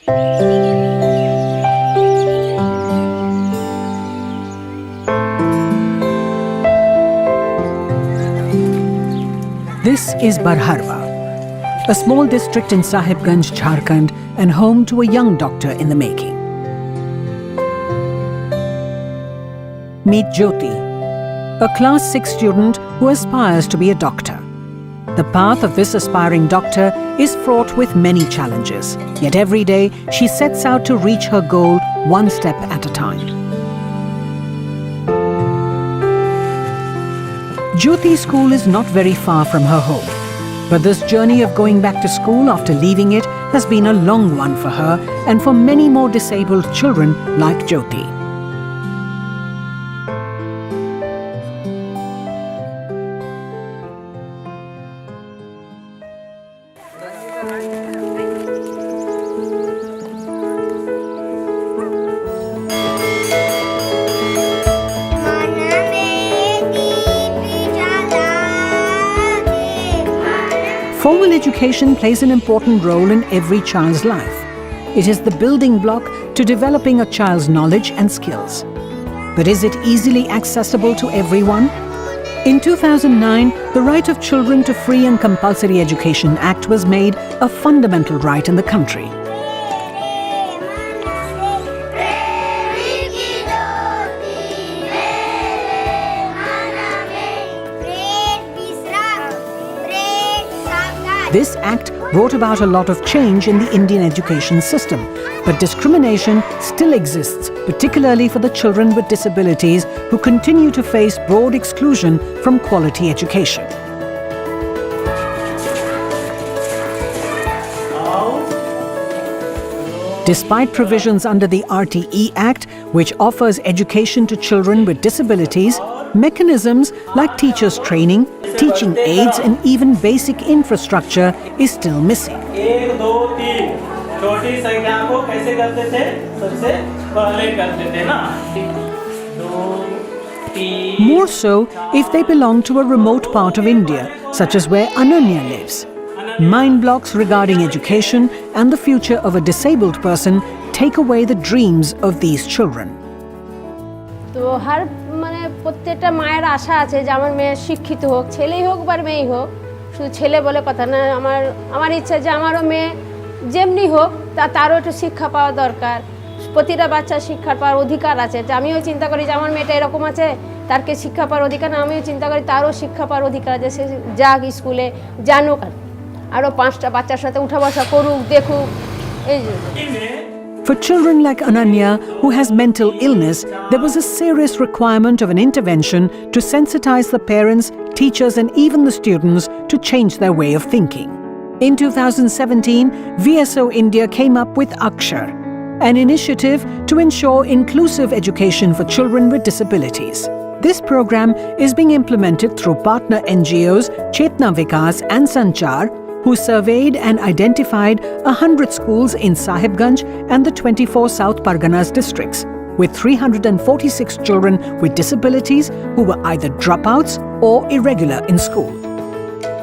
This is Barharwa, a small district in Sahibganj, Jharkhand, and home to a young doctor in the making. Meet Jyoti, a class 6 student who aspires to be a doctor. The path of this aspiring doctor is fraught with many challenges, yet every day she sets out to reach her goal one step at a time. Jyoti's school is not very far from her home, but this journey of going back to school after leaving it has been a long one for her and for many more disabled children like Jyoti. Formal education plays an important role in every child's life. It is the building block to developing a child's knowledge and skills. But is it easily accessible to everyone? In 2009, the Right of Children to Free and Compulsory Education Act was made a fundamental right in the country. This act brought about a lot of change in the Indian education system, but discrimination still exists, particularly for the children with disabilities who continue to face broad exclusion from quality education. Despite provisions under the RTE Act, which offers education to children with disabilities, mechanisms like teachers' training, teaching aids and even basic infrastructure is still missing. More so if they belong to a remote part of India, such as where Ananya lives. Mind blocks regarding education and the future of a disabled person take away the dreams of these children. तो हर माने प्रत्येकটা মায়ের আশা আছে যে আমার মেয়ে শিক্ষিত হোক, ছেলেই হোক বা মেয়েই হোক, শুধু ছেলে বলে কথা না, আমার ইচ্ছা যে আমারও মেয়ে যেমনি হোক তারও একটু শিক্ষা পাওয়া দরকার। প্রতিটা বাচ্চা শিক্ষার পাওয়ার অধিকার আছে। যে আমিও চিন্তা করি যে আমার মেয়েটা এরকম আছে, তারকে শিক্ষা পাওয়ার অধিকার না, আমিও চিন্তা করি তারও শিক্ষা পাওয়ার অধিকার আছে, সে যাক স্কুলে জানুক, আরও 5টা বাচ্চার সাথে উঠা বসা করুক, দেখুক, এই যে। For children like Ananya, who has mental illness, there was a serious requirement of an intervention to sensitize the parents, teachers and even the students to change their way of thinking. In 2017, VSO India came up with Akshar, an initiative to ensure inclusive education for children with disabilities. This program is being implemented through partner NGOs Chetna Vikas and Sanchar, who surveyed and identified 100 schools in Sahibganj and the 24 South Parganas districts, with 346 children with disabilities who were either dropouts or irregular in school.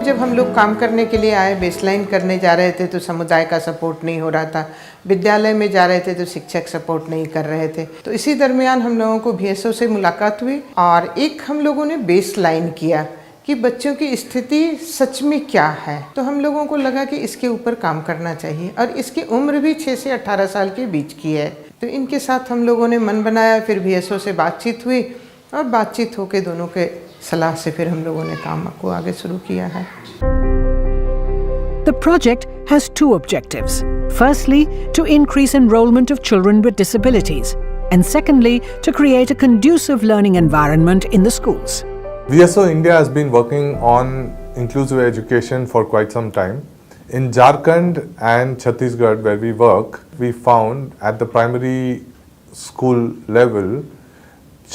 जब हम लोग काम करने के लिए आए, baseline करने जा रहे थे तो समुदाय का सपोर्ट नहीं हो रहा था, विद्यालय में जा रहे थे तो शिक्षक सपोर्ट नहीं कर रहे थे। तो इसी दरमियान हम लोगों को VSO से मुलाकात हुई और एक हम लोगों ने बेसलाइन किया कि बच्चों की स्थिति सच में क्या है। तो हम लोगों को लगा कि इसके ऊपर काम करना चाहिए और इसकी उम्र भी 6 से 18 साल के बीच की है। तो इनके साथ हम लोगों ने मन बनाया, फिर VSO से बातचीत हुई और बातचीत होकर दोनों के सलाह से फिर हम लोगों ने काम को आगे शुरू किया है। The project has 2 objectives. Firstly, to increase enrollment of children with disabilities, and secondly, to create a conducive learning environment in the schools. VSO India has been working on inclusive education for quite some time. In Jharkhand and Chhattisgarh, where we work, we found at the primary school level,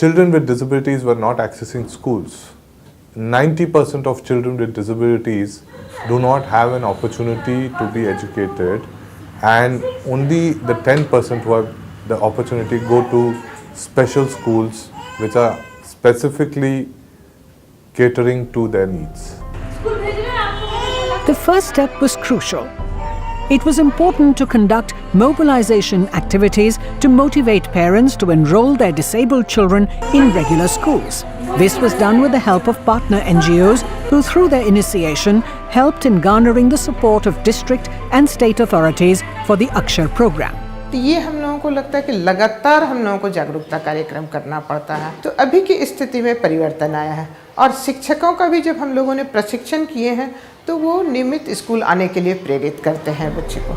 children with disabilities were not accessing schools. 90% of children with disabilities do not have an opportunity to be educated, and only the 10% who have the opportunity go to special schools which are specifically catering to their needs. The first step was crucial. it was important to conduct mobilization activities to motivate parents to enroll their disabled children in regular schools. This was done with the help of partner NGOs who, through their initiation, helped in garnering the support of district and state authorities for the Akshar program. तो ये हम लोगों को लगता है कि लगातार हम लोगों को जागरूकता कार्यक्रम करना पड़ता है। तो अभी की स्थिति में परिवर्तन आया है और शिक्षकों का भी जब हम लोगों ने प्रशिक्षण किए हैं तो वो नियमित स्कूल आने के लिए प्रेरित करते हैं बच्चे को।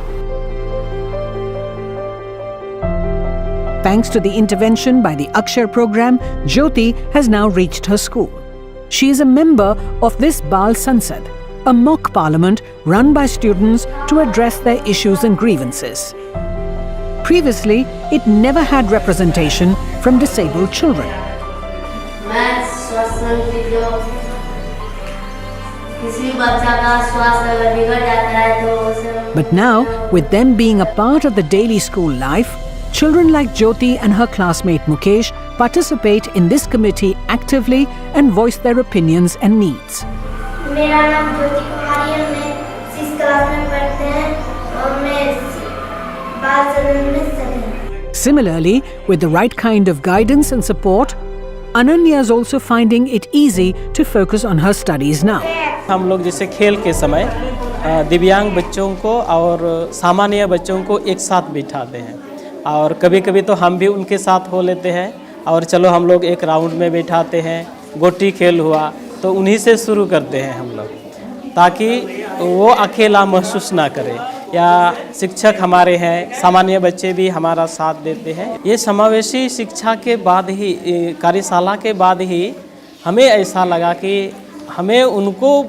Thanks to the intervention by the Akshar program, Jyoti has now reached her school. She is a member of this Bal Sansad, a mock parliament run by students to address their issues and grievances. Previously, it never had representation from disabled children. But now, with them being a part of the daily school life, children like Jyoti and her classmate Mukesh participate in this committee actively and voice their opinions and needs. मेरा नाम ज्योति कुमारी है, मैं 6th class में पढ़ते हैं और मैं बाल सदन में सदन। Similarly, with the right kind of guidance and support, Ananya is also finding it easy to focus on her studies now. हम लोग जैसे खेल के समय दिव्यांग बच्चों को और सामान्य बच्चों को एक साथ बिठाते हैं और कभी कभी तो हम भी उनके साथ हो लेते हैं और चलो हम लोग एक राउंड में बिठाते हैं, गोटी खेल हुआ तो उन्हीं से शुरू करते हैं हम लोग ताकि वो अकेला महसूस ना करे या शिक्षक हमारे हैं, सामान्य बच्चे भी हमारा साथ देते हैं। ये समावेशी शिक्षा के बाद ही, कार्यशाला के बाद ही हमें ऐसा लगा कि हमें उनको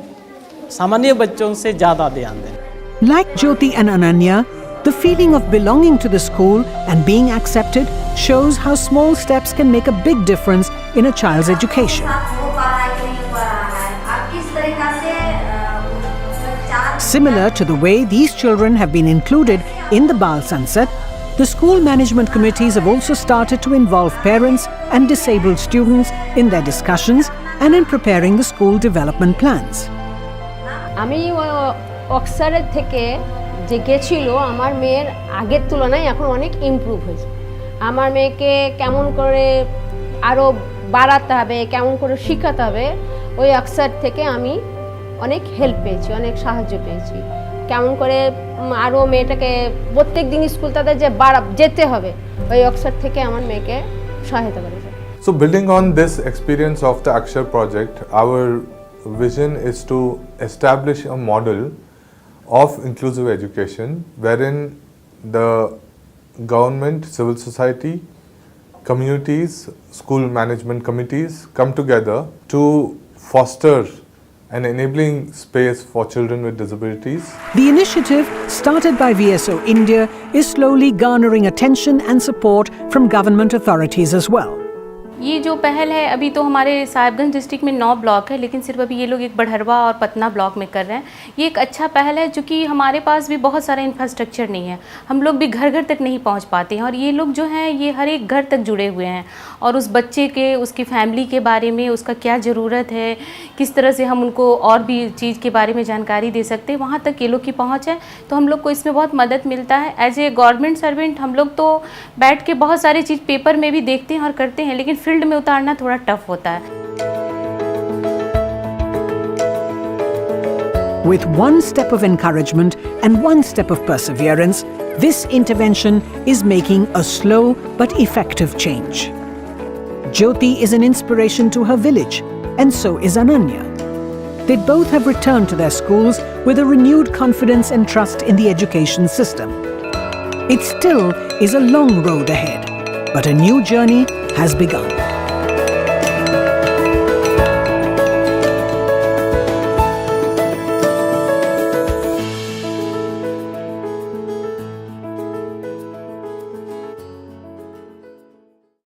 सामान्य बच्चों से ज़्यादा ध्यान दें। Like Jyoti and Ananya, the feeling of belonging to the school and being accepted shows how small steps can make a big difference in a child's education. Similar to the way these children have been included in the Bal Sansad, the school management committees have also started to involve parents and disabled students in their discussions and in preparing the school development plans. আমি অক্সারের থেকে যে গেছিল আমার মেয়ের আগের তুলনায় এখন অনেক ইমপ্রুভ হয়েছে। আমার মেয়েকে কেমন করে আরও বাড়াতে হবে, কেমন করে শেখাতে হবে, ওই অক্সার থেকে আমি অনেক হেল্প পেয়েছি, অনেক সাহায্য পেয়েছি। কেমন করে আরও মেয়েটাকে প্রত্যেক দিন স্কুল তাদের যে যেতে হবে, ওই অক্সার থেকে আমার মেয়েকে সহায়তা করেছে। So building on this experience of the Akshar project, our vision is to establish a model of inclusive education wherein the government, civil society, communities, school management committees come together to foster an enabling space for children with disabilities. The initiative, started by VSO India, is slowly garnering attention and support from government authorities as well. ये जो पहल है अभी तो हमारे Sahibganj district में 9 block है, लेकिन सिर्फ अभी ये लोग एक बढ़रवा और पतना ब्लॉक में कर रहे हैं। ये एक अच्छा पहल है, जो कि हमारे पास भी बहुत सारा इंफ्रास्ट्रक्चर नहीं है, हम लोग भी घर घर तक नहीं पहुंच पाते हैं और ये लोग जो हैं ये हर एक घर तक जुड़े हुए हैं और उस बच्चे के, उसकी फैमिली के बारे में, उसका क्या ज़रूरत है, किस तरह से हम उनको और भी चीज़ के बारे में जानकारी दे सकते हैं, वहाँ तक ये लोग की पहुँच है। तो हम लोग को इसमें बहुत मदद मिलता है। एज ए गवर्नमेंट सर्वेंट हम लोग तो बैठ के बहुत सारी चीज़ पेपर में भी देखते हैं और करते हैं, लेकिन फील्ड में उतारना थोड़ा टफ होता है। With one step of encouragement and one step of perseverance, this intervention is making a slow but effective change. Jyoti is an inspiration to her village, and so is Ananya. They both have returned to their schools with a renewed confidence and trust in the education system. It still is a long road ahead, but a new journey has begun.